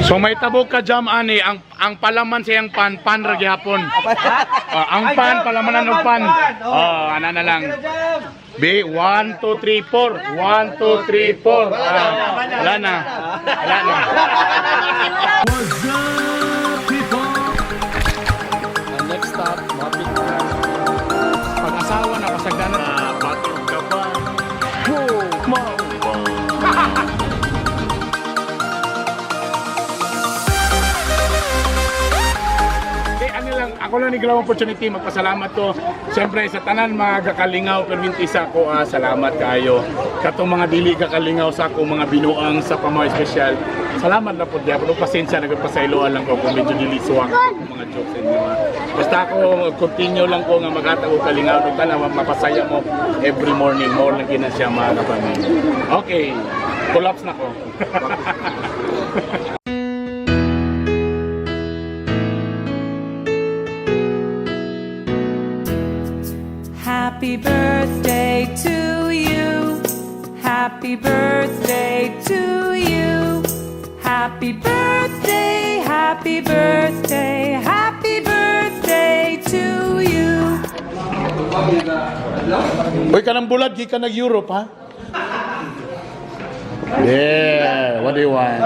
So may tabok ka jam ani ang palaman siyang pan ra gihapon. Ang pan palamanan og pan. Ana na lang. B 1 2 3 4 1 2 3 4. Wala na. Wala na. What's up people? Next stop, Mabit. Pag-asawa na pasagdanan. Batok ka ba? Ako lang niglaw opportunity magpasalamat ko siyempre sa tanan mga kakalingaw perminti sa ko salamat kayo katong mga dili kakalingaw sa ako mga binuang sa pamaw special salamat na po diya pero pasensya nagpasayloan lang ko kung medyo dili suwak mga jokes and mga basta ako continue lang ko nga maghatag og kalingaw ug kana mapasaya mo every morning more na gina siya mga kapamilya. Okay, collapse na ko. Happy birthday to you. Happy birthday to you. Happy birthday, happy birthday, happy birthday to you. Uy, kanang bulag, di ka nag-Europe, ha? Yeah, what do you want?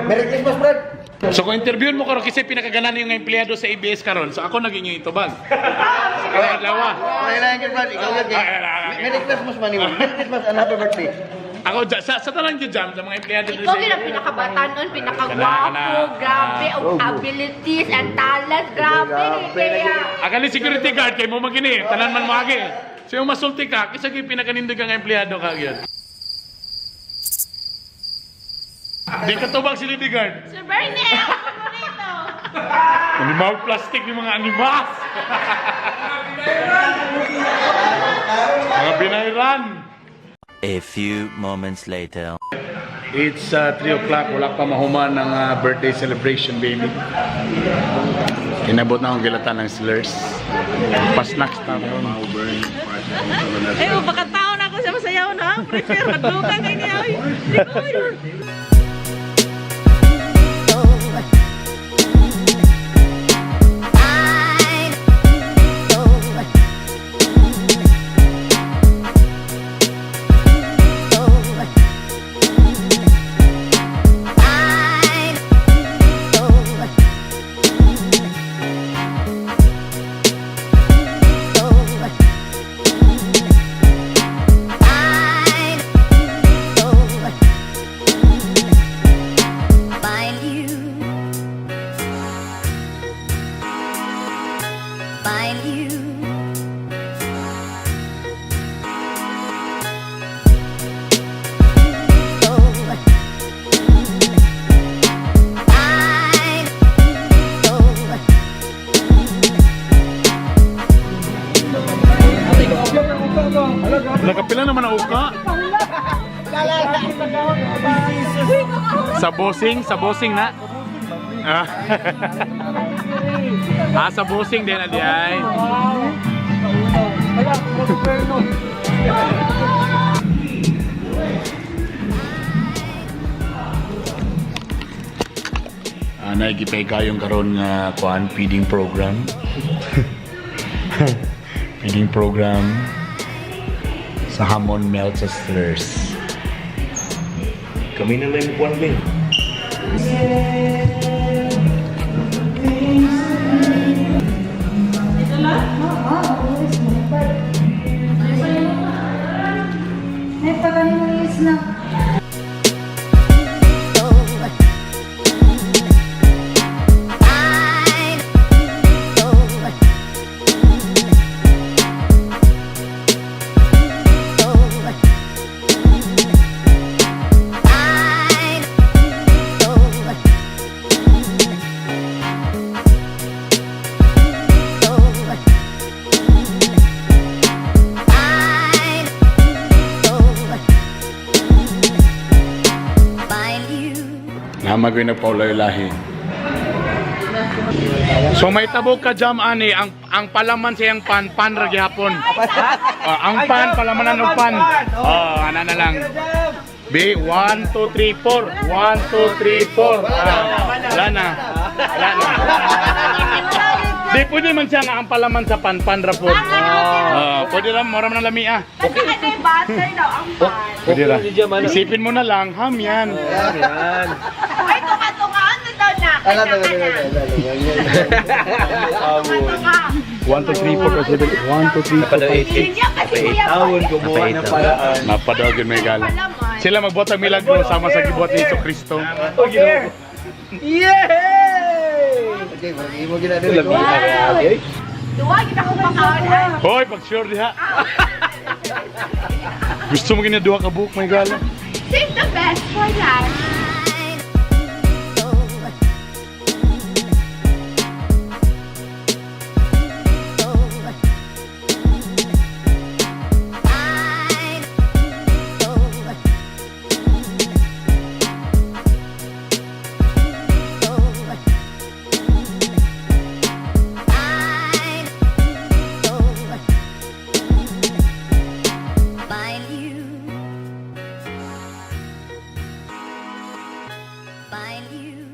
Merry Christmas, Brad! So kung interviewin mo karon kasi pinakaganan yung empleyado sa ABS karon, so ako naging yung itubag. Kaya adlaw. Kailangan ka, Brad. Ikaw lagi. Merry Christmas, man. Merry Christmas and happy birthday. Ako sa talang jam sa mga empleyado Ikaw ang pinakabatan nun, pinakagwapo, grabe, abilities and talent, grabe. Kaya, Akali security guard kay mo magini, tanan man mo agi. So yung masulti ka, kasi kay pinakanindig ang empleyado ka gyud. Di ka tubag si Lady Guard. Sir Bernie, ako rito. Animal plastic yung mga animas. Mga binayran. A few moments later. It's 3 o'clock, wala pa mahuman ng birthday celebration, baby. Kinabot na akong gilatan ng slurs. Pa-snacks na ako. Eh, baka taon ako sa masayaw na. Prepare, madukan kayo niya. Nakapila naman ang uka. Sa bossing na. Sa bossing din adi ay. Naigipay kayong karon nga kuan feeding program. Feeding program sa hamon melt sa slurs. Kami na lang kuwan, Bing. Ay, pagkanimulis na. Namagoy na Paula yung lahi. So may tabok ka jam ani ang palaman siyang pan ra gihapon. Ang pan palamanan og pan. Ana na lang. B, 1, 2, 3, 4. 1, 2, 3, 4. Wala na. Wala na. Di, pwede man siya nga ang palaman sa panpan rapod. Pwede lang, maram ng lami ah. Kasi ano yung butter daw ang pan. Pwede lang. Isipin mo na lang, ham yan. Ay, tunga-tungaan na daw na. Ala, Tunga-tunga. 1, 2, 3, 4, 1, 2, 3, 4, 5, 6. Hindi kasi kuya ko. gumawa ng paraan. Napadagin may galang. Sila magbuhat ng milagro sama sa gibuhat ni Iso Kristo. Okay, hindi mo ginagawa. Duwa, kita ko makaon. Hoy, pag sure diha. Gusto mo ginaduha ka buhok may galang. Save the best for last. Find you.